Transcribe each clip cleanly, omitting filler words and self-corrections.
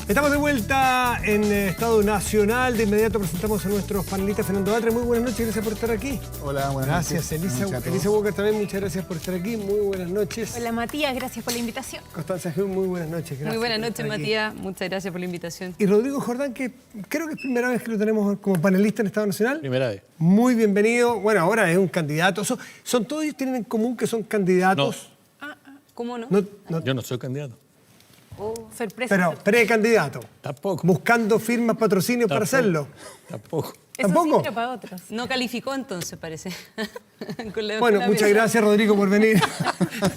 Estamos de vuelta en Estado Nacional. De inmediato presentamos a nuestros panelistas. Fernando Batre, muy buenas noches, gracias por estar aquí. Hola, buenas noches. Gracias, Elisa Walker también, muchas gracias por estar aquí. Muy buenas noches. Hola, Matías, gracias por la invitación. Constanza Gil, muy buenas noches. Gracias. Muy buenas noches, Matías. Muchas gracias por la invitación. Y Rodrigo Jordán, que creo que es primera vez que lo tenemos como panelista en Estado Nacional. Primera vez. Muy bienvenido. Bueno, ahora es un candidato. Son todos ellos tienen en común que son candidatos. No. ¿Cómo no? Yo no soy candidato. Oh, sorpresa. Pero precandidato. Tampoco. Buscando firmas, patrocinios para hacerlo. Tampoco. Eso ¿Tampoco? sí, pero para otros. No calificó entonces, parece. Bueno, muchas gracias, Rodrigo, por venir.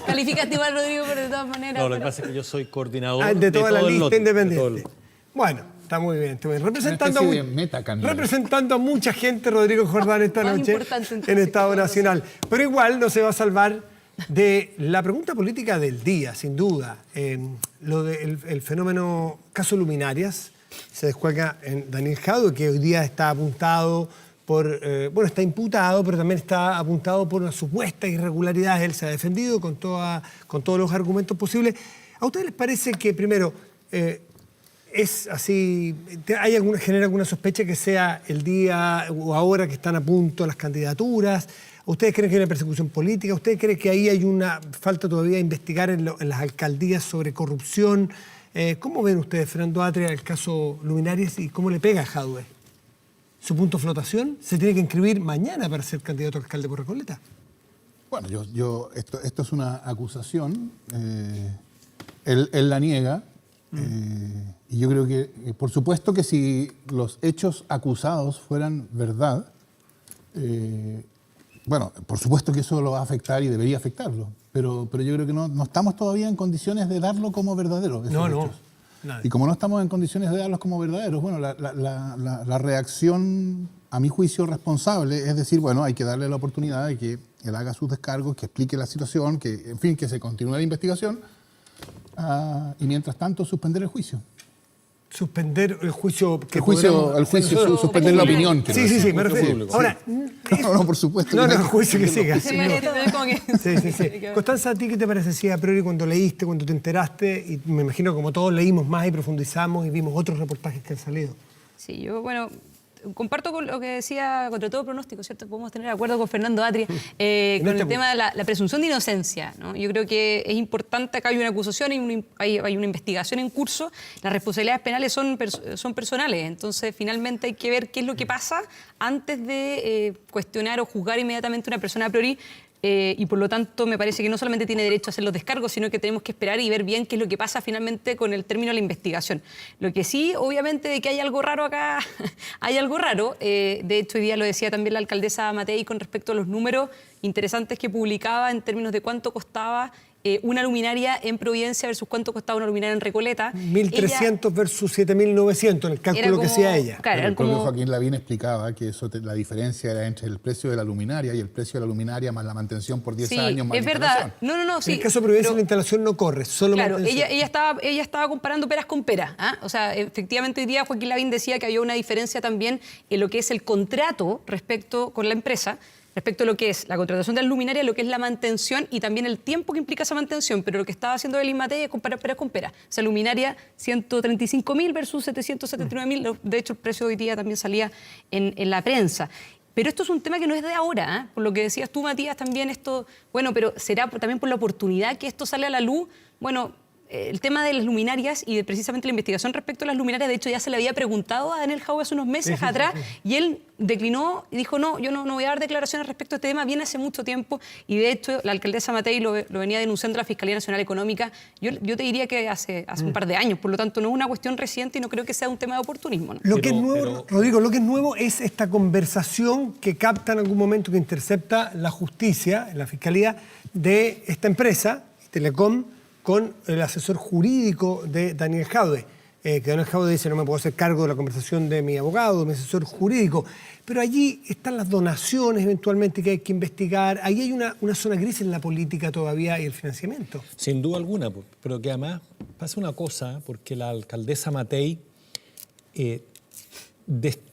Calificaste igual, Rodrigo, pero de todas maneras. No, lo que pasa es que yo soy coordinador De toda la todo el lista lote, independiente. de todo Bueno, está muy bien. Está muy bien. metacandidato. Representando a mucha gente, Rodrigo Jordán, esta Más noche importante, entonces, en Estado que todos. Nacional. Pero igual no se va a salvar de la pregunta política del día, sin duda. Lo del fenómeno caso Luminarias se descuelga en Daniel Jadue, que hoy día está apuntado por, está imputado, pero también está apuntado por una supuesta irregularidad. Él se ha defendido con todos los argumentos posibles. ¿A ustedes les parece que, primero, es así, genera alguna sospecha que sea el día o ahora que están a punto las candidaturas? ¿Ustedes creen que hay una persecución política? ¿Ustedes creen que ahí hay una falta todavía de investigar en las alcaldías sobre corrupción? ¿Cómo ven ustedes, Fernando Atria, el caso Luminarias y cómo le pega a Jadue? ¿Su punto de flotación? ¿Se tiene que inscribir mañana para ser candidato a alcalde por Recoleta? Bueno, esto es una acusación. Él la niega. Y yo creo que, por supuesto que si los hechos acusados fueran verdad, bueno, por supuesto que eso lo va a afectar y debería afectarlo, pero yo creo que no estamos todavía en condiciones de darlo como verdadero. No. Y como no estamos en condiciones de darlos como verdaderos, bueno, la reacción, a mi juicio, responsable es decir, bueno, hay que darle la oportunidad de que él haga sus descargos, que explique la situación, que, en fin, que se continúe la investigación y mientras tanto suspender el juicio. Suspender el juicio... Suspender la opinión. Sí, me refiero. Ahora... No, por supuesto. No, el juicio que siga. Sí, como que... Sí. Constanza, ¿a ti qué te parece? Sí, a priori cuando leíste, cuando te enteraste, y me imagino como todos leímos más y profundizamos y vimos otros reportajes que han salido. Sí, yo, bueno, comparto con lo que decía, contra todo pronóstico, ¿cierto? Podemos tener acuerdo con Fernando Atria con el tema de la presunción de inocencia, ¿no? Yo creo que es importante, acá hay una acusación, hay una investigación en curso, las responsabilidades penales son personales, entonces finalmente hay que ver qué es lo que pasa antes de cuestionar o juzgar inmediatamente a una persona a priori. Y por lo tanto me parece que no solamente tiene derecho a hacer los descargos, sino que tenemos que esperar y ver bien qué es lo que pasa finalmente con el término de la investigación. Lo que sí, obviamente, de que hay algo raro acá, hay algo raro. De hecho, hoy día lo decía también la alcaldesa Matei con respecto a los números interesantes que publicaba en términos de cuánto costaba una luminaria en Providencia versus cuánto costaba una luminaria en Recoleta. 1.300 versus 7.900 en el cálculo que hacía ella. Claro, el propio Joaquín Lavín explicaba que la diferencia era entre el precio de la luminaria y el precio de la luminaria más la mantención por 10 años más es la verdad. instalación. No, sí. En el caso de Providencia la instalación no corre, solo claro, mantención. ella estaba comparando peras con peras. O sea, efectivamente hoy día Joaquín Lavín decía que había una diferencia también en lo que es el contrato con la empresa, respecto a lo que es la contratación de la luminaria, lo que es la mantención y también el tiempo que implica esa mantención. Pero lo que estaba haciendo el INMATEI es comparar peras con peras. O sea, luminaria 135.000 versus 779.000. De hecho, el precio de hoy día también salía en la prensa. Pero esto es un tema que no es de ahora, por lo que decías tú, Matías, también esto, bueno, pero será también por la oportunidad que esto sale a la luz. Bueno, el tema de las luminarias y de precisamente la investigación respecto a las luminarias, de hecho ya se le había preguntado a Daniel Jadue hace unos meses atrás y él declinó y dijo no, yo no voy a dar declaraciones respecto a este tema, viene hace mucho tiempo y de hecho la alcaldesa Matei lo venía denunciando a la Fiscalía Nacional Económica, yo te diría que hace un par de años, por lo tanto no es una cuestión reciente y no creo que sea un tema de oportunismo, ¿no? Lo que es nuevo, Rodrigo, lo que es nuevo es esta conversación que capta en algún momento, que intercepta la justicia, la Fiscalía, de esta empresa, Telecom, con el asesor jurídico de Daniel Jadue. Que Daniel Jadue dice, no me puedo hacer cargo de la conversación de mi abogado, de mi asesor jurídico. Pero allí están las donaciones eventualmente que hay que investigar. Ahí hay una zona gris en la política todavía y el financiamiento. Sin duda alguna, pero que además pasa una cosa, porque la alcaldesa Matei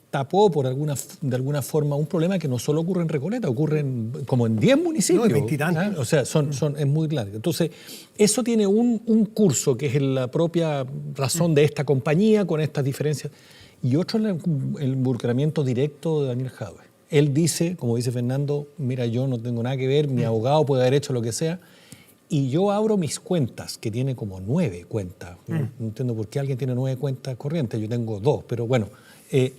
tapó de alguna forma un problema que no solo ocurre en Recoleta, ocurre como en 10 municipios. No, en 20 y tantos. O sea, es muy largo. Entonces, eso tiene un curso que es la propia razón de esta compañía con estas diferencias. Y otro es el involucramiento directo de Daniel Jadwe. Él dice, como dice Fernando, mira, yo no tengo nada que ver, mi abogado puede haber hecho lo que sea, y yo abro mis cuentas, que tiene como 9 cuentas. No entiendo por qué alguien tiene 9 cuentas corrientes, yo tengo 2, pero bueno,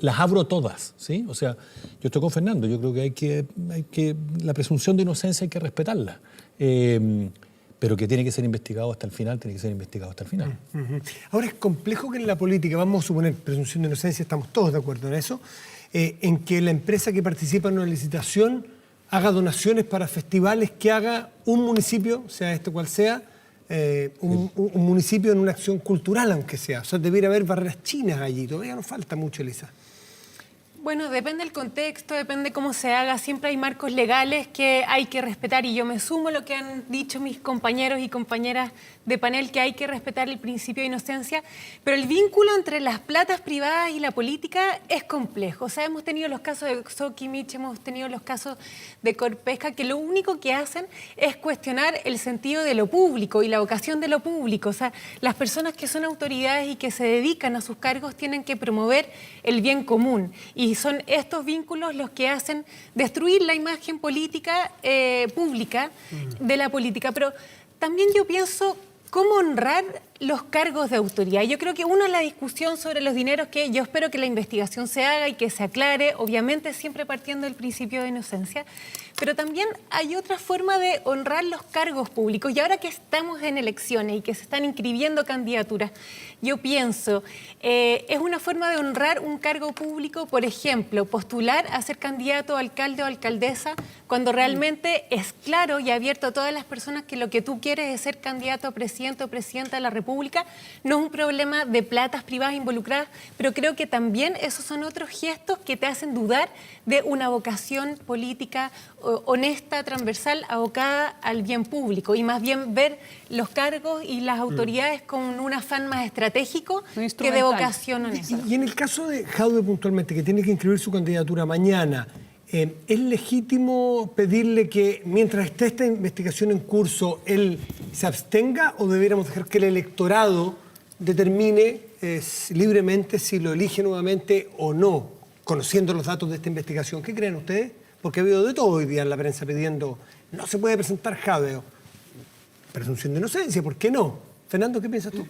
las abro todas, ¿sí? O sea, yo estoy con Fernando, yo creo que la presunción de inocencia hay que respetarla, pero que tiene que ser investigado hasta el final, Ahora, es complejo que en la política, vamos a suponer, presunción de inocencia, estamos todos de acuerdo en eso, en que la empresa que participa en una licitación haga donaciones para festivales que haga un municipio, sea este cual sea, un municipio en una acción cultural, aunque sea. O sea, debiera haber barreras chinas allí. Todavía nos falta mucho, Elisa. Bueno, depende del contexto, depende cómo se haga. Siempre hay marcos legales que hay que respetar y yo me sumo a lo que han dicho mis compañeros y compañeras de panel, que hay que respetar el principio de inocencia, pero el vínculo entre las platas privadas y la política es complejo. O sea, hemos tenido los casos de Soquimich, hemos tenido los casos de Corpesca, que lo único que hacen es cuestionar el sentido de lo público y la vocación de lo público. O sea, las personas que son autoridades y que se dedican a sus cargos tienen que promover el bien común. Y son estos vínculos los que hacen destruir la imagen política, pública de la política. Pero también yo pienso cómo honrar los cargos de autoridad. Yo creo que una es la discusión sobre los dineros, que yo espero que la investigación se haga y que se aclare, obviamente siempre partiendo del principio de inocencia, pero también hay otra forma de honrar los cargos públicos. Y ahora que estamos en elecciones y que se están inscribiendo candidaturas, yo pienso, es una forma de honrar un cargo público, por ejemplo, postular a ser candidato a alcalde o alcaldesa, cuando realmente es claro y abierto a todas las personas que lo que tú quieres es ser candidato a presidente o presidenta de la República. No es un problema de platas privadas involucradas, pero creo que también esos son otros gestos que te hacen dudar de una vocación política honesta, transversal, abocada al bien público, y más bien ver los cargos y las autoridades con un afán más estratégico que de vocación honesta. Y en el caso de Jadwe puntualmente, que tiene que inscribir su candidatura mañana, ¿es legítimo pedirle que mientras esté esta investigación en curso, él se abstenga, o debiéramos dejar que el electorado determine libremente si lo elige nuevamente o no, conociendo los datos de esta investigación? ¿Qué creen ustedes? Porque ha habido de todo hoy día en la prensa pidiendo, no se puede presentar Jadwe, presunción de inocencia, ¿por qué no? Fernando, ¿qué piensas tú?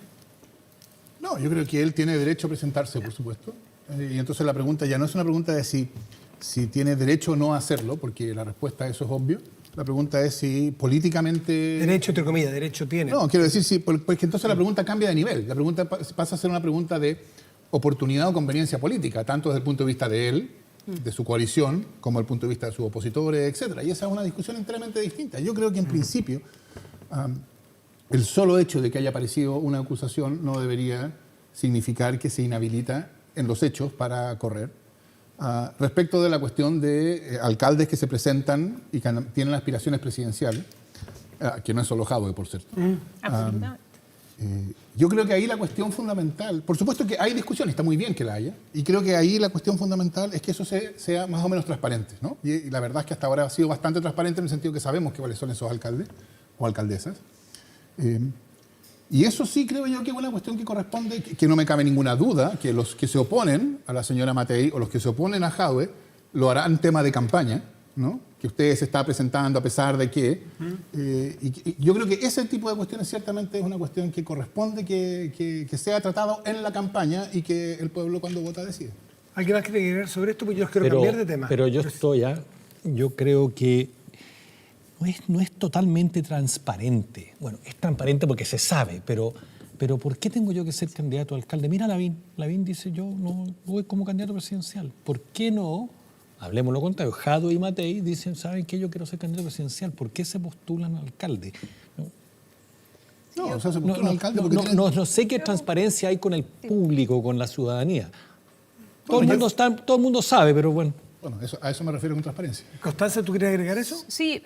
No, yo creo que él tiene derecho a presentarse, por supuesto. Y entonces la pregunta ya no es una pregunta de si tiene derecho o no a hacerlo, porque la respuesta a eso es obvio. La pregunta es si políticamente... Derecho, entre comillas, derecho tiene. No, quiero decir, sí, porque entonces la pregunta cambia de nivel. La pregunta pasa a ser una pregunta de oportunidad o conveniencia política, tanto desde el punto de vista de él, de su coalición, como desde el punto de vista de sus opositores, etc. Y esa es una discusión enteramente distinta. Yo creo que en principio el solo hecho de que haya aparecido una acusación no debería significar que se inhabilita en los hechos para correr. Respecto de la cuestión de alcaldes que se presentan y que tienen aspiraciones presidenciales, que no es solo Jadwe, por cierto. Absolutamente. Yo creo que ahí la cuestión fundamental, por supuesto que hay discusión, está muy bien que la haya, y creo que ahí la cuestión fundamental es que eso sea más o menos transparente, ¿no? Y la verdad es que hasta ahora ha sido bastante transparente en el sentido que sabemos cuáles son esos alcaldes o alcaldesas. Y eso sí creo yo que es una cuestión que corresponde, que no me cabe ninguna duda, que los que se oponen a la señora Matei o los que se oponen a Jadwe lo harán tema de campaña, ¿no? Que usted se está presentando a pesar de que... y yo creo que ese tipo de cuestiones ciertamente es una cuestión que corresponde que sea tratado en la campaña y que el pueblo cuando vota decide. ¿Alguien más quiere agregar sobre esto? Pues yo quiero cambiar de tema. Pero yo creo que no es totalmente transparente. Bueno, es transparente porque se sabe, pero ¿por qué tengo yo que ser candidato a alcalde? Mira a Lavín. Lavín dice, yo no voy como candidato presidencial. ¿Por qué no? Hablemos lo contrario. Jadwe y Matei dicen, ¿saben qué? Yo quiero ser candidato presidencial. ¿Por qué se postulan a alcalde? No, o sea, se postulan a alcalde porque no sé qué transparencia hay con el público, con la ciudadanía. Todo el mundo sabe, pero bueno. Bueno, a eso me refiero con transparencia. Constanza, ¿tú quieres agregar eso? Sí,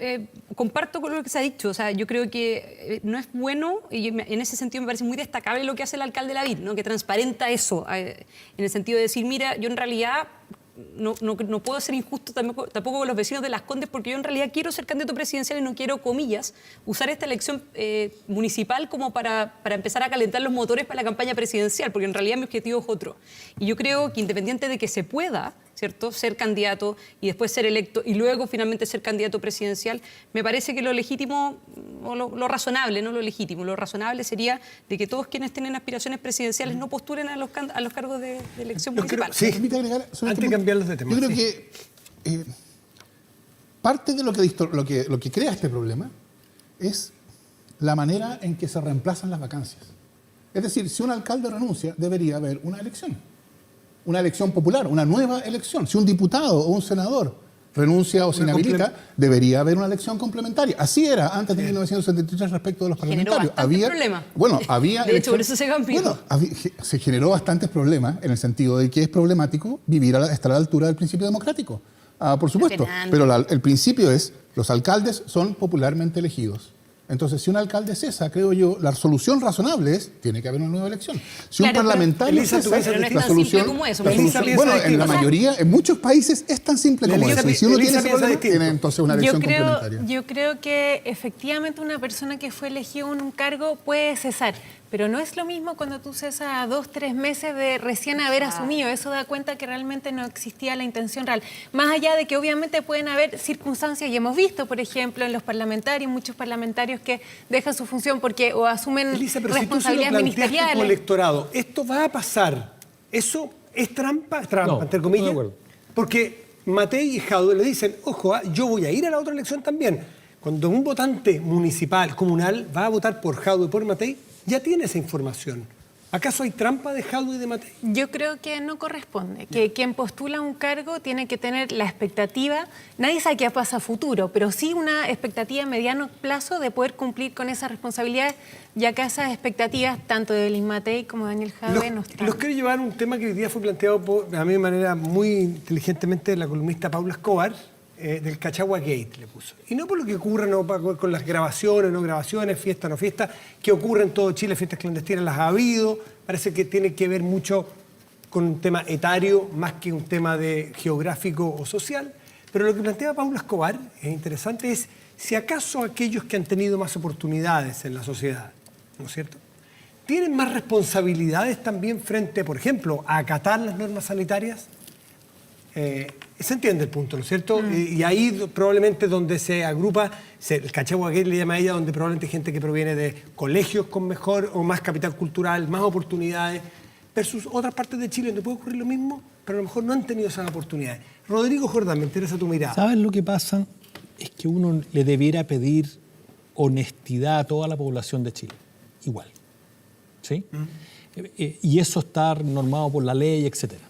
comparto con lo que se ha dicho. O sea, yo creo que no es bueno, y en ese sentido me parece muy destacable lo que hace el alcalde Lavín, ¿no? Que transparenta eso, en el sentido de decir, mira, yo en realidad no puedo ser injusto tampoco con los vecinos de Las Condes, porque yo en realidad quiero ser candidato presidencial y no quiero, comillas, usar esta elección municipal como para empezar a calentar los motores para la campaña presidencial, porque en realidad mi objetivo es otro. Y yo creo que independiente de que se pueda, ¿cierto?, ser candidato y después ser electo y luego finalmente ser candidato presidencial, me parece que lo legítimo, o lo razonable, no lo legítimo, lo razonable sería de que todos quienes tienen aspiraciones presidenciales no postulen a los cargos de elección municipal. Sí. ¿Me permite agregar sobre Antes de cambiarlos de tema. Yo creo sí. que parte de lo que crea este problema es la manera en que se reemplazan las vacancias. Es decir, si un alcalde renuncia, debería haber una elección popular, una nueva elección. Si un diputado o un senador renuncia o se inhabilita, debería haber una elección complementaria. Así era antes de 1973 respecto de los parlamentarios. Generó problemas. Bueno, había de hecho, por eso se cambió. Bueno, se generó bastantes problemas en el sentido de que es problemático estar a la altura del principio democrático. Por supuesto, pero el principio es, los alcaldes son popularmente elegidos. Entonces, si un alcalde cesa, creo yo, la solución razonable es, tiene que haber una nueva elección. Si un parlamentario Elisa, cesa, pero no es la tan solución... simple como eso. la Elisa solución- piensa bueno, en la distinto. mayoría, en muchos países es tan simple como Elisa eso. Y si uno tiene ese piensa problema, distinto. tiene entonces una elección complementaria. Yo creo que efectivamente una persona que fue elegida en un cargo puede cesar, pero no es lo mismo cuando tú cesas a 2-3 meses de recién haber asumido. Eso da cuenta que realmente no existía la intención real. Más allá de que obviamente pueden haber circunstancias, y hemos visto, por ejemplo, en los parlamentarios, muchos parlamentarios que dejan su función porque o asumen Elisa, pero si tú se lo responsabilidades planteaste como ministeriales. electorado, esto va a pasar. ¿Eso es trampa, No, entre estoy comillas? de acuerdo. Porque Matei y Jadwe le dicen, ojo, yo voy a ir a la otra elección también. Cuando un votante municipal, comunal, va a votar por Jadwe y por Matei, ya tiene esa información. ¿Acaso hay trampa de Jadwe y de Matei? Yo creo que no corresponde, que quien postula un cargo tiene que tener la expectativa, nadie sabe qué pasa a futuro, pero sí una expectativa a mediano plazo de poder cumplir con esas responsabilidades, ya que esas expectativas, tanto de Elisa Matei como de Daniel Jadwe, no están. Los quiero llevar a un tema que hoy día fue planteado a mí de manera muy inteligentemente la columnista Paula Escobar, del Cachagua Gate le puso. Y no por lo que ocurre con las grabaciones, no grabaciones, fiesta, no fiesta, que ocurre en todo Chile, fiestas clandestinas las ha habido, parece que tiene que ver mucho con un tema etario más que un tema de geográfico o social. Pero lo que plantea Paula Escobar es interesante, es si acaso aquellos que han tenido más oportunidades en la sociedad, ¿no es cierto?, tienen más responsabilidades también frente, por ejemplo, a acatar las normas sanitarias. Se entiende el punto, ¿no es cierto? Y ahí probablemente donde se agrupa, el Cachagua Gate le llama a ella, donde probablemente hay gente que proviene de colegios con mejor o más capital cultural, más oportunidades, versus otras partes de Chile donde puede ocurrir lo mismo, pero a lo mejor no han tenido esas oportunidades. Rodrigo Jordán, me interesa tu mirada. ¿Sabes lo que pasa? Es que uno le debiera pedir honestidad a toda la población de Chile, igual. ¿Sí? Y eso está normado por la ley, etcétera.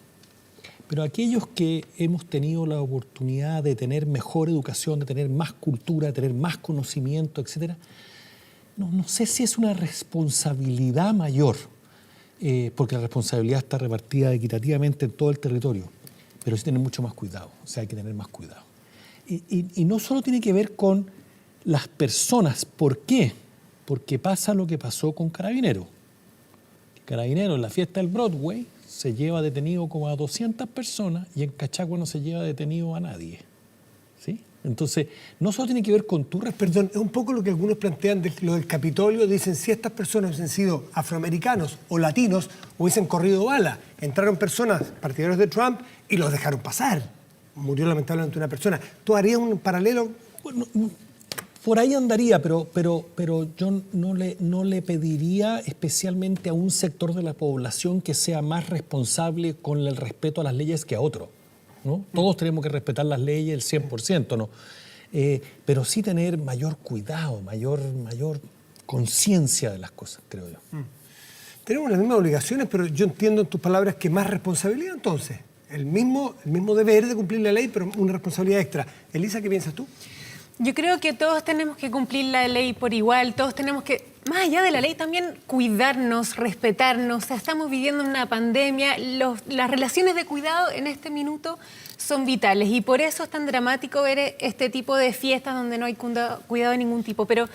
Pero aquellos que hemos tenido la oportunidad de tener mejor educación, de tener más cultura, de tener más conocimiento, etcétera, no sé si es una responsabilidad mayor, porque la responsabilidad está repartida equitativamente en todo el territorio, pero sí tener mucho más cuidado, o sea, hay que tener más cuidado. Y no solo tiene que ver con las personas, ¿por qué? Porque pasa lo que pasó con Carabineros. Carabineros en la fiesta del Broadway se lleva detenido como a 200 personas y en Cachagua no se lleva detenido a nadie. ¿Sí? Entonces, no solo tiene que ver con tu Perdón, es un poco lo que algunos plantean de lo del Capitolio. Dicen, si estas personas hubiesen sido afroamericanos o latinos, hubiesen corrido bala. Entraron personas partidarios de Trump y los dejaron pasar. Murió lamentablemente una persona. ¿Tú harías un paralelo? Bueno, por ahí andaría, pero yo no le pediría especialmente a un sector de la población que sea más responsable con el respeto a las leyes que a otro, ¿no? Todos tenemos que respetar las leyes el 100%, ¿no? Pero sí tener mayor cuidado, mayor conciencia de las cosas, creo yo. Tenemos las mismas obligaciones, pero yo entiendo en tus palabras que más responsabilidad entonces. El mismo deber de cumplir la ley, pero una responsabilidad extra. Elisa, ¿qué piensas tú? Yo creo que todos tenemos que cumplir la ley por igual, todos tenemos que, más allá de la ley, también cuidarnos, respetarnos. O sea, estamos viviendo una pandemia, las relaciones de cuidado en este minuto son vitales y por eso es tan dramático ver este tipo de fiestas donde no hay cuidado de ningún tipo. Pero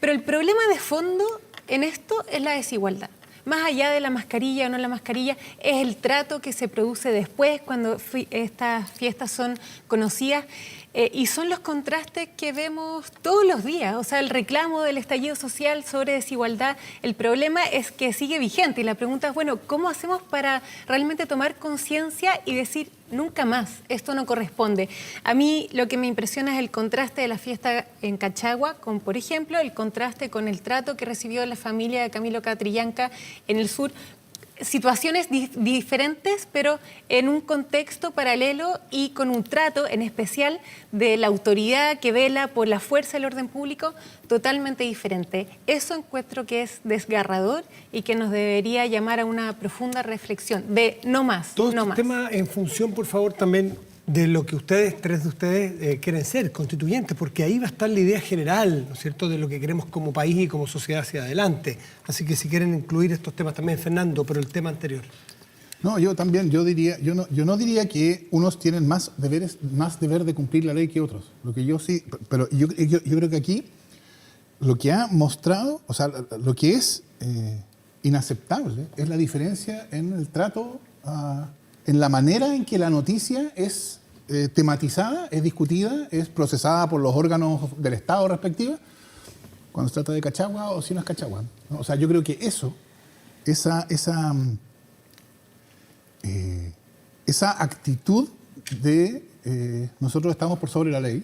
el problema de fondo en esto es la desigualdad. más allá de la mascarilla o no la mascarilla, es el trato que se produce después cuando estas fiestas son conocidas. Y son los contrastes que vemos todos los días. O sea, el reclamo del estallido social sobre desigualdad, el problema es que sigue vigente. Y la pregunta es, bueno, ¿cómo hacemos para realmente tomar conciencia y decir, nunca más, esto no corresponde? A mí lo que me impresiona es el contraste de la fiesta en Cachagua con, por ejemplo, el contraste con el trato que recibió la familia de Camilo Catrillanca en el sur. Situaciones diferentes, pero en un contexto paralelo y con un trato en especial de la autoridad que vela por la fuerza del orden público totalmente diferente. Eso encuentro que es desgarrador y que nos debería llamar a una profunda reflexión de no más, Todo no este más. tema en función, por favor, también de lo que ustedes, tres de ustedes, quieren ser, constituyentes, porque ahí va a estar la idea general, ¿no es cierto?, de lo que queremos como país y como sociedad hacia adelante. Así que si quieren incluir estos temas también, Fernando, pero el tema anterior. No, yo también, yo no diría que unos tienen más deber de cumplir la ley que otros. Lo que yo sí, pero yo creo que aquí lo que ha mostrado, o sea, lo que es inaceptable es la diferencia en el trato, en la manera en que la noticia es tematizada, es discutida, es procesada por los órganos del Estado respectivos, cuando se trata de Cachagua o si no es Cachagua, ¿no? O sea, yo creo que esa actitud de nosotros estamos por sobre la ley,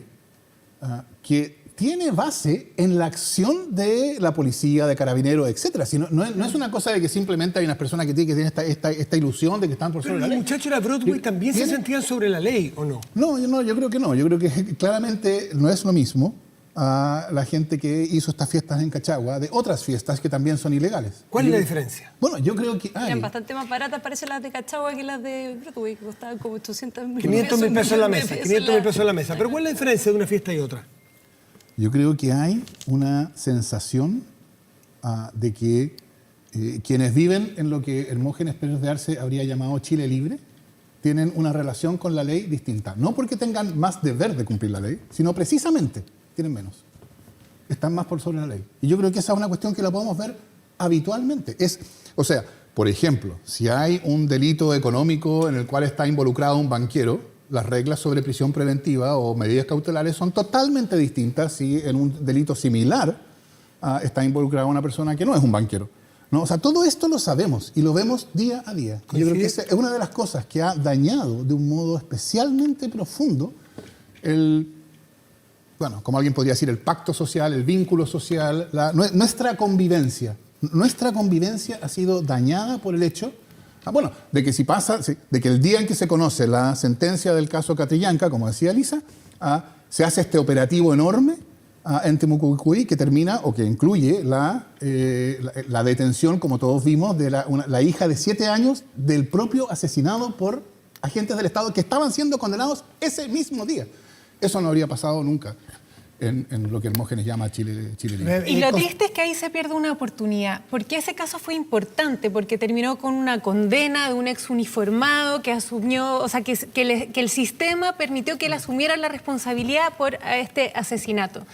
que tiene base en la acción de la policía, de carabineros, etcétera. Si no es una cosa de que simplemente hay unas personas que tienen esta ilusión de que están por sobre Pero la los ley. muchachos de la Broadway también se sentían sobre la ley, ¿o no? No, yo creo que no. Yo creo que claramente no es lo mismo a la gente que hizo estas fiestas en Cachagua de otras fiestas que también son ilegales. ¿Cuál es la diferencia? Bueno, yo creo que hay... Eran bastante más baratas, parece las de Cachagua que las de Broadway, que costaban como 800.000 500.000 pesos en la mesa, 500.000 pesos pesos en la mesa. Pero ¿cuál es la diferencia de una fiesta y otra? Yo creo que hay una sensación de que quienes viven en lo que Hermógenes Pérez de Arce habría llamado Chile libre, tienen una relación con la ley distinta. No porque tengan más deber de cumplir la ley, sino precisamente tienen menos. Están más por sobre la ley. Y yo creo que esa es una cuestión que la podemos ver habitualmente. O sea, por ejemplo, si hay un delito económico en el cual está involucrado un banquero, las reglas sobre prisión preventiva o medidas cautelares son totalmente distintas si en un delito similar está involucrada una persona que no es un banquero, ¿no? O sea, todo esto lo sabemos y lo vemos día a día. Y yo creo que esa es una de las cosas que ha dañado de un modo especialmente profundo como alguien podría decir, el pacto social, el vínculo social, nuestra convivencia. Nuestra convivencia ha sido dañada por el hecho de que de que el día en que se conoce la sentencia del caso Catrillanca, como decía Lisa, se hace este operativo enorme en Temucuicui que termina o que incluye la detención, como todos vimos, de la hija de 7 años del propio asesinado por agentes del Estado que estaban siendo condenados ese mismo día. Eso no habría pasado nunca en lo que Hermógenes llama Chile libre. Y lo triste es que ahí se pierde una oportunidad, porque ese caso fue importante, porque terminó con una condena de un ex uniformado que asumió, o sea, que el sistema permitió que él asumiera la responsabilidad por este asesinato.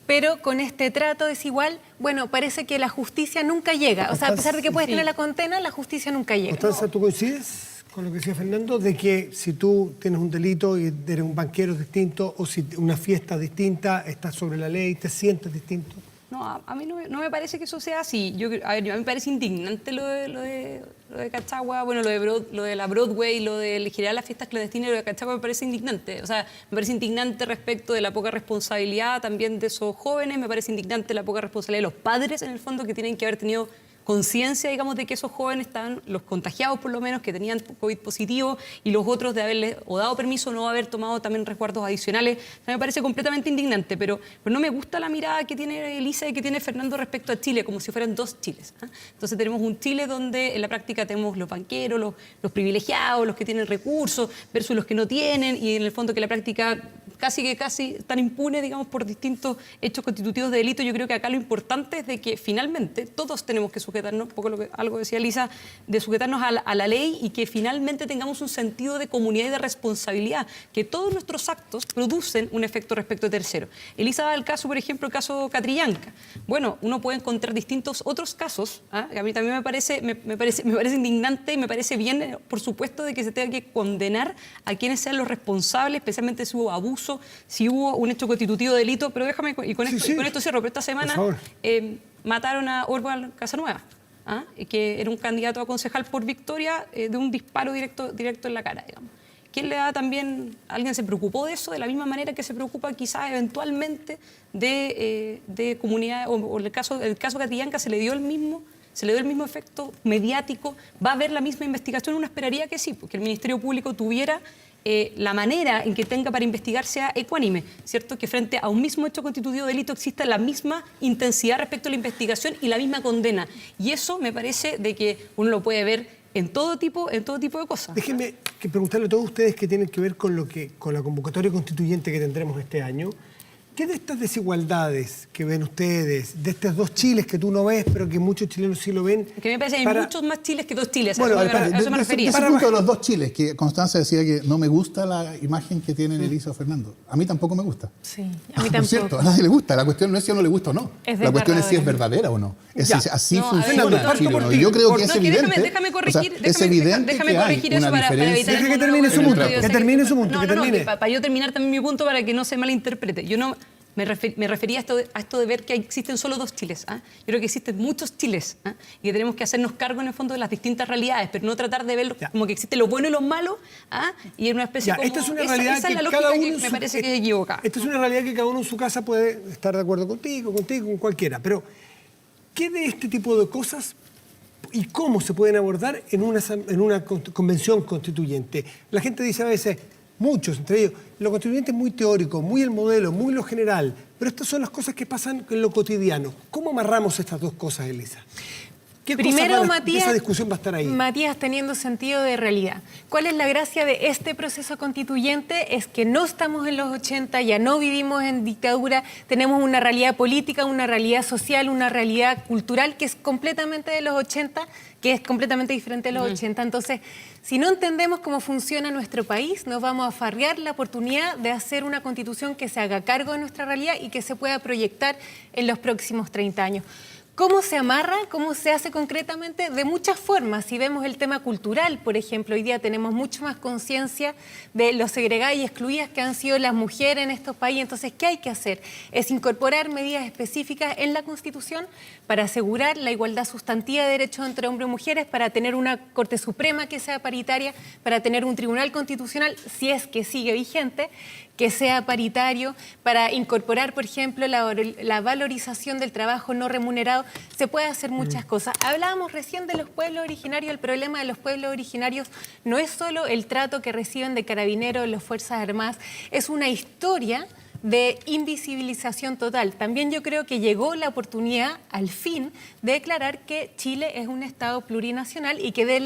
Pero con este trato desigual, bueno, parece que la justicia nunca llega. O sea, a pesar de que puedes tener la condena, la justicia nunca llega. Constanza, ¿tú coincides con lo que decía Fernando, de que si tú tienes un delito y eres un banquero distinto, o si una fiesta distinta, estás sobre la ley, te sientes distinto? No, a mí no me parece que eso sea así. A mí me parece indignante lo de Cachagua, bueno, lo de la Broadway, lo de generar las fiestas clandestinas, lo de Cachagua me parece indignante. O sea, me parece indignante respecto de la poca responsabilidad también de esos jóvenes, me parece indignante la poca responsabilidad de los padres, en el fondo, que tienen que haber tenido conciencia, digamos, de que esos jóvenes estaban, los contagiados por lo menos, que tenían COVID positivo, y los otros de haberles o dado permiso o no haber tomado también resguardos adicionales. O sea, me parece completamente indignante, pero no me gusta la mirada que tiene Elisa y que tiene Fernando respecto a Chile, como si fueran dos Chiles. Entonces tenemos un Chile donde en la práctica tenemos los banqueros, los privilegiados, los que tienen recursos, versus los que no tienen, y en el fondo que en la práctica casi tan impune, digamos, por distintos hechos constitutivos de delito. Yo creo que acá lo importante es de que finalmente todos tenemos que sujetarnos, un poco algo decía Elisa, de sujetarnos a la ley y que finalmente tengamos un sentido de comunidad y de responsabilidad, que todos nuestros actos producen un efecto respecto a terceros. Elisa da el caso, por ejemplo, el caso Catrillanca. Bueno, uno puede encontrar distintos otros casos, ¿ah? A mí también me parece indignante y me parece bien, por supuesto, de que se tenga que condenar a quienes sean los responsables, especialmente si hubo abuso, si hubo un hecho constitutivo de delito, pero déjame, y con esto cierro, pero esta semana mataron a Orval Casanueva, ¿ah? Que era un candidato a concejal por Victoria, de un disparo directo en la cara, digamos. ¿Quién le da también, alguien se preocupó de eso de la misma manera que se preocupa quizás eventualmente de comunidad, o el caso Catrillanca se le dio el mismo efecto mediático? ¿Va a haber la misma investigación? Uno esperaría que sí, porque el Ministerio Público tuviera la manera en que tenga para investigar sea ecuánime, ¿cierto? Que frente a un mismo hecho constitutivo de delito exista la misma intensidad respecto a la investigación y la misma condena. Y eso me parece de que uno lo puede ver en todo tipo de cosas. Déjenme preguntarle a todos ustedes que tienen que ver con la convocatoria constituyente que tendremos este año. ¿Qué de estas desigualdades que ven ustedes, de estos dos Chiles que tú no ves, pero que muchos chilenos sí lo ven? Que me parece que hay muchos más Chiles que dos Chiles. Bueno, a eso me refería. Ese punto de los dos Chiles, que Constanza decía que no me gusta la imagen que tienen Elisa o Fernando. A mí tampoco me gusta. Sí, a mí Por tampoco. cierto, a nadie le gusta. La cuestión no es si a uno le gusta o no. La cuestión es si es verdadera o no. Así funciona Chile o no. Y yo creo que es evidente. Déjame corregir. Es evidente que hay una diferencia. Deja que termine su punto. Que termine su punto. Para yo terminar también mi punto, para que no se malinterprete. Yo no me refería a esto de ver que existen solo dos Chiles. ¿Ah? Yo creo que existen muchos Chiles, ¿ah? Y que tenemos que hacernos cargo en el fondo de las distintas realidades, pero no tratar de ver como que existe lo bueno y lo malo, ¿ah? Y en una especie como... Esta es una realidad esa es la que lógica cada uno que me parece que es equivocada. Esta es una realidad que cada uno en su casa puede estar de acuerdo contigo, con cualquiera. Pero, ¿qué de este tipo de cosas y cómo se pueden abordar en una convención constituyente? La gente dice a veces, muchos, entre ellos, lo constituyente es muy teórico, muy el modelo, muy lo general, pero estas son las cosas que pasan en lo cotidiano. ¿Cómo amarramos estas dos cosas, Elisa? ¿Qué Primero, cosas esa discusión va a estar ahí? Matías, teniendo sentido de realidad. ¿Cuál es la gracia de este proceso constituyente? Es que no estamos en los 80, ya no vivimos en dictadura, tenemos una realidad política, una realidad social, una realidad cultural que es completamente de los 80, que es completamente diferente de los 80. Entonces, si no entendemos cómo funciona nuestro país, nos vamos a farrear la oportunidad de hacer una constitución que se haga cargo de nuestra realidad y que se pueda proyectar en los próximos 30 años. ¿Cómo se amarra? ¿Cómo se hace concretamente? De muchas formas. Si vemos el tema cultural, por ejemplo, hoy día tenemos mucho más conciencia de los segregadas y excluidas que han sido las mujeres en estos países. Entonces, ¿qué hay que hacer? Es incorporar medidas específicas en la Constitución para asegurar la igualdad sustantiva de derechos entre hombres y mujeres, para tener una Corte Suprema que sea paritaria, para tener un Tribunal Constitucional, si es que sigue vigente, que sea paritario, para incorporar, por ejemplo, la valorización del trabajo no remunerado. Se puede hacer muchas cosas. Hablábamos recién de los pueblos originarios. El problema de los pueblos originarios no es solo el trato que reciben de carabineros, las Fuerzas Armadas, es una historia de invisibilización total. También yo creo que llegó la oportunidad, al fin, de declarar que Chile es un Estado plurinacional y que dé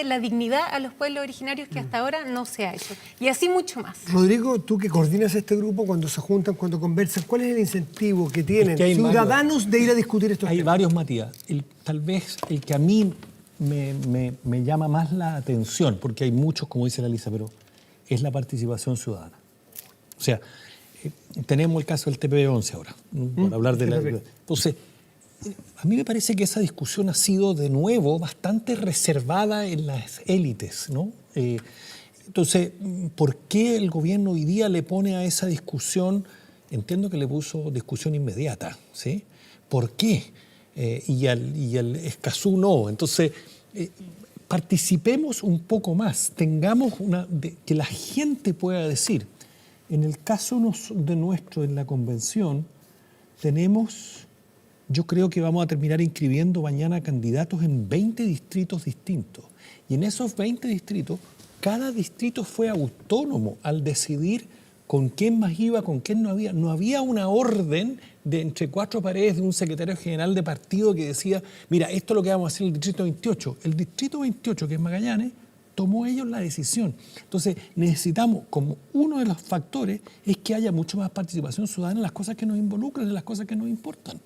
la dignidad a los pueblos originarios que hasta ahora no se ha hecho. Y así mucho más. Rodrigo, tú que coordinas este grupo, cuando se juntan, cuando conversan, ¿cuál es el incentivo que tienen ciudadanos de ir a discutir estos temas? Hay varios, Matías. Tal vez el que a mí me llama más la atención, porque hay muchos, como dice la Elisa, pero es la participación ciudadana. O sea, tenemos el caso del TPP-11 ahora, por hablar de la... Entonces, a mí me parece que esa discusión ha sido de nuevo bastante reservada en las élites, ¿no? Entonces, ¿por qué el gobierno hoy día le pone a esa discusión? Entiendo que le puso discusión inmediata, ¿sí? ¿Por qué? Y al Escazú no. Entonces, participemos un poco más, tengamos que la gente pueda decir. En el caso de nuestro, en la convención, yo creo que vamos a terminar inscribiendo mañana candidatos en 20 distritos distintos. Y en esos 20 distritos, cada distrito fue autónomo al decidir con quién más iba, con quién no había. No había una orden de entre cuatro paredes de un secretario general de partido que decía, mira, esto es lo que vamos a hacer en el distrito 28. El distrito 28, que es Magallanes, tomó ellos la decisión. Entonces necesitamos, como uno de los factores, es que haya mucho más participación ciudadana en las cosas que nos involucran, en las cosas que nos importan.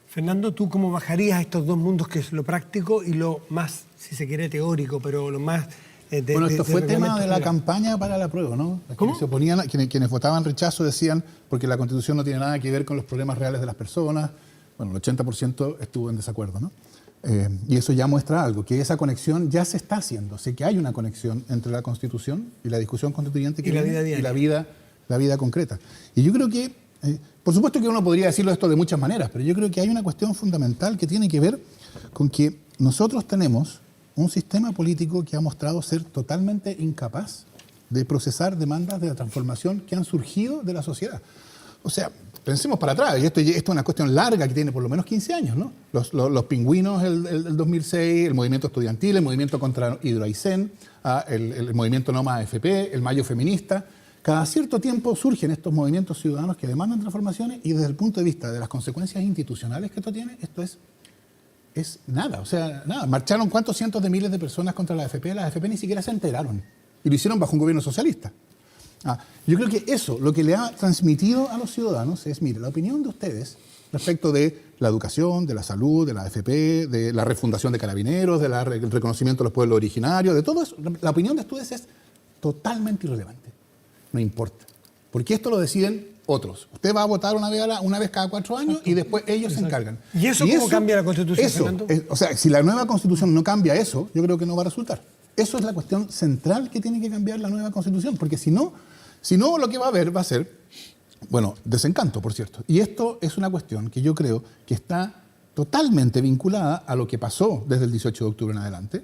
Fernando, ¿tú cómo bajarías estos dos mundos, que es lo práctico y lo más, si se quiere, teórico, pero lo más... Bueno, esto fue tema de la general? campaña para la apruebo, ¿no? ¿Cómo? Se oponían, quienes votaban rechazo decían, porque la Constitución no tiene nada que ver con los problemas reales de las personas. Bueno, el 80% estuvo en desacuerdo, ¿no? Y eso ya muestra algo, que esa conexión ya se está haciendo. Sé que hay una conexión entre la Constitución y la discusión constituyente que Y la viene, vida diaria. y la vida concreta. Y yo creo que, por supuesto que uno podría decirlo esto de muchas maneras, pero yo creo que hay una cuestión fundamental que tiene que ver con que nosotros tenemos un sistema político que ha mostrado ser totalmente incapaz de procesar demandas de la transformación que han surgido de la sociedad. O sea, pensemos para atrás, y esto es una cuestión larga que tiene por lo menos 15 años, ¿no? Los pingüinos el 2006, el movimiento estudiantil, el movimiento contra Hidroaicén, el movimiento No Más AFP, el Mayo Feminista. Cada cierto tiempo surgen estos movimientos ciudadanos que demandan transformaciones y desde el punto de vista de las consecuencias institucionales que esto tiene, esto es nada, o sea, nada. Marcharon cuántos cientos de miles de personas contra la AFP, las AFP ni siquiera se enteraron y lo hicieron bajo un gobierno socialista. Yo creo que eso, lo que le ha transmitido a los ciudadanos es, mire, la opinión de ustedes respecto de la educación, de la salud, de la AFP, de la refundación de Carabineros, del reconocimiento de los pueblos originarios, de todo eso, la opinión de ustedes es totalmente irrelevante, no importa, porque esto lo deciden otros. Usted va a votar una vez cada 4 años y después ellos se encargan. ¿Y eso cómo cambia la Constitución, Fernando? O sea, si la nueva Constitución no cambia eso, yo creo que no va a resultar. Eso es la cuestión central que tiene que cambiar la nueva Constitución, porque si no, lo que va a haber va a ser, bueno, desencanto, por cierto. Y esto es una cuestión que yo creo que está totalmente vinculada a lo que pasó desde el 18 de octubre en adelante,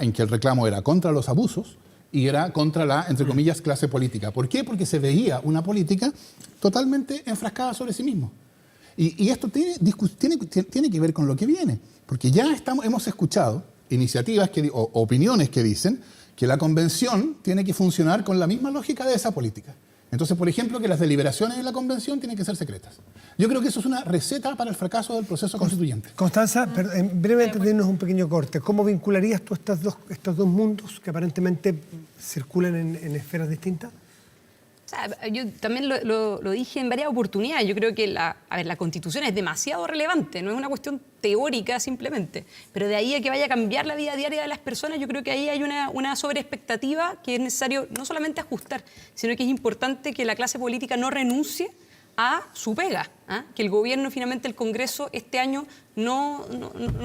en que el reclamo era contra los abusos y era contra la, entre comillas, clase política. ¿Por qué? Porque se veía una política totalmente enfrascada sobre sí mismo. Y esto tiene que ver con lo que viene, porque ya hemos escuchado iniciativas o opiniones que dicen que la convención tiene que funcionar con la misma lógica de esa política. Entonces, por ejemplo, que las deliberaciones de la convención tienen que ser secretas. Yo creo que eso es una receta para el fracaso del proceso constituyente. Constanza, brevemente tenemos un pequeño corte. ¿Cómo vincularías tú estos dos mundos que aparentemente circulan en esferas distintas? O sea, yo también lo dije en varias oportunidades. Yo creo que la Constitución es demasiado relevante, no es una cuestión teórica simplemente. Pero de ahí a que vaya a cambiar la vida diaria de las personas, yo creo que ahí hay una sobreexpectativa que es necesario no solamente ajustar, sino que es importante que la clase política no renuncie a su pega, que el gobierno, finalmente el Congreso, este año no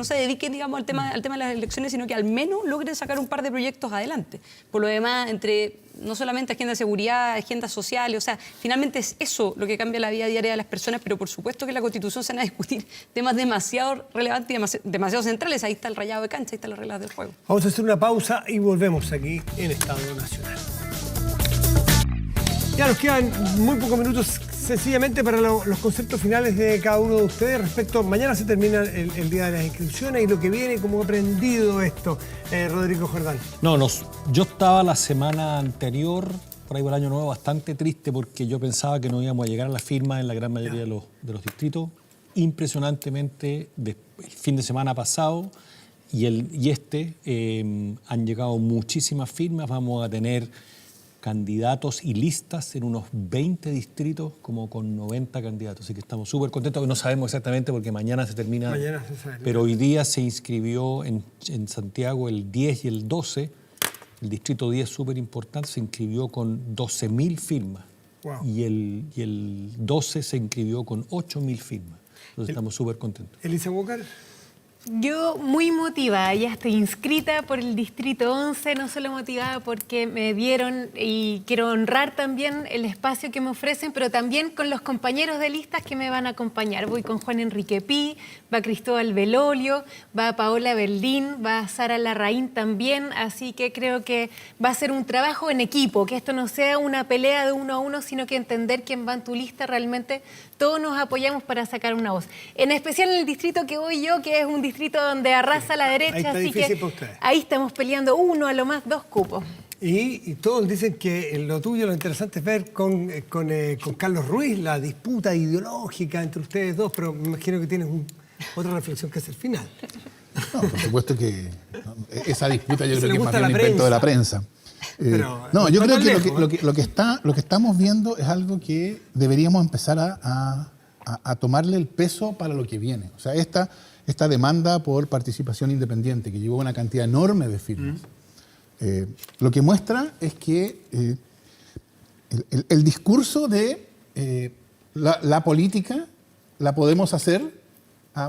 se dedique, digamos, al tema de las elecciones, sino que al menos logren sacar un par de proyectos adelante. Por lo demás, entre no solamente agenda de seguridad, agendas sociales, o sea, finalmente es eso lo que cambia la vida diaria de las personas, pero por supuesto que en la Constitución se van a discutir temas demasiado relevantes y demasiado centrales. Ahí está el rayado de cancha, ahí están las reglas del juego. Vamos a hacer una pausa y volvemos aquí en Estado Nacional. Ya nos quedan muy pocos minutos sencillamente para los conceptos finales de cada uno de ustedes respecto, mañana se termina el día de las inscripciones y lo que viene, cómo ha aprendido esto, Rodrigo Jordán. Yo estaba la semana anterior, por ahí por el año nuevo, bastante triste porque yo pensaba que no íbamos a llegar a la firma en la gran mayoría de los distritos. Impresionantemente, el fin de semana pasado y este han llegado muchísimas firmas, vamos a tener candidatos y listas en unos 20 distritos, como con 90 candidatos. Así que estamos súper contentos, que no sabemos exactamente porque mañana se termina. Mañana se sabe. Pero hoy día se inscribió en Santiago el 10 y el 12. El distrito 10, súper importante, se inscribió con 12.000 firmas. Wow. Y el 12 se inscribió con 8.000 firmas. Entonces estamos súper contentos. Elisa Walker. Yo muy motivada, ya estoy inscrita por el Distrito 11, no solo motivada porque me dieron y quiero honrar también el espacio que me ofrecen, pero también con los compañeros de listas que me van a acompañar. Voy con Juan Enrique Pi, va Cristóbal Belolio, va Paola Berlín, va Sara Larraín también, así que creo que va a ser un trabajo en equipo, que esto no sea una pelea de uno a uno, sino que entender quién va en tu lista realmente. Todos nos apoyamos para sacar una voz. En especial en el distrito que voy yo, que es un distrito donde arrasa la derecha, ahí está así difícil que para ustedes. ahí estamos peleando uno, a lo más 2 cupos. Y todos dicen que lo tuyo, lo interesante es ver con Carlos Ruiz la disputa ideológica entre ustedes dos, pero me imagino que tienes otra reflexión que es el final. No, por supuesto que esa disputa yo Se creo le que es más gusta bien un la invento de la prensa. prensa. Pero No, yo no creo tan que lejos, lo que estamos viendo es algo que deberíamos empezar a tomarle el peso para lo que viene. O sea, esta demanda por participación independiente que llevó una cantidad enorme de firmas, lo que muestra es que el discurso de la política la podemos hacer.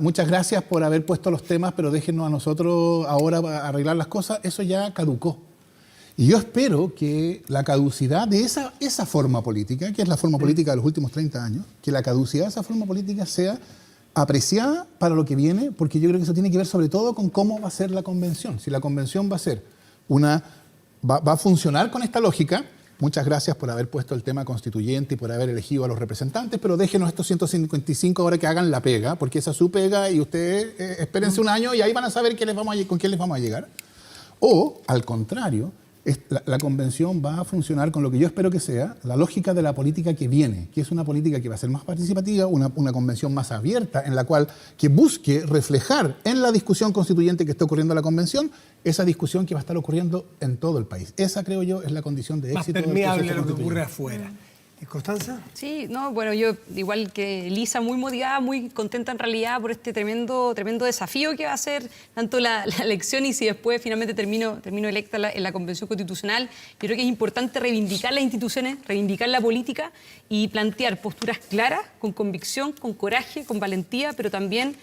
Muchas gracias por haber puesto los temas, pero déjenos a nosotros ahora arreglar las cosas. Eso ya caducó. Y yo espero que la caducidad de esa forma política, que es la forma política de los últimos 30 años, que la caducidad de esa forma política sea apreciada para lo que viene, porque yo creo que eso tiene que ver sobre todo con cómo va a ser la convención. Si la convención va a ser va a funcionar con esta lógica. Muchas gracias por haber puesto el tema constituyente y por haber elegido a los representantes, pero déjenos estos 155 ahora que hagan la pega, porque esa es su pega y ustedes espérense un año y ahí van a saber con quién les vamos a llegar. O, al contrario, la convención va a funcionar con lo que yo espero que sea la lógica de la política que viene, que es una política que va a ser más participativa, una convención más abierta, en la cual que busque reflejar en la discusión constituyente que está ocurriendo en la convención, esa discusión que va a estar ocurriendo en todo el país. Esa, creo yo, es la condición de más éxito del permeable proceso a lo que ocurre constituyente. afuera. ¿Constanza? Sí, no, bueno, yo igual que Elisa, muy motivada, muy contenta en realidad por este tremendo desafío que va a ser tanto la elección y si después finalmente termino electa en la Convención Constitucional. Yo creo que es importante reivindicar las instituciones, reivindicar la política y plantear posturas claras, con convicción, con coraje, con valentía, pero también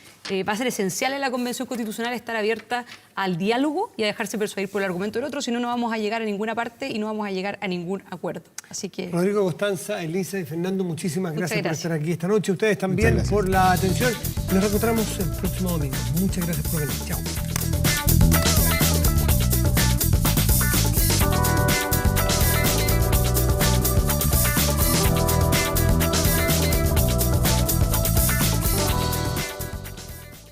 va a ser esencial en la Convención Constitucional estar abierta al diálogo y a dejarse persuadir por el argumento del otro, si no, no vamos a llegar a ninguna parte y no vamos a llegar a ningún acuerdo. Así que... Rodrigo, Constanza, Elisa y Fernando, muchísimas gracias por gracias. estar aquí esta noche. Ustedes también por la atención. Nos reencontramos el próximo domingo. Muchas gracias por venir. Chao.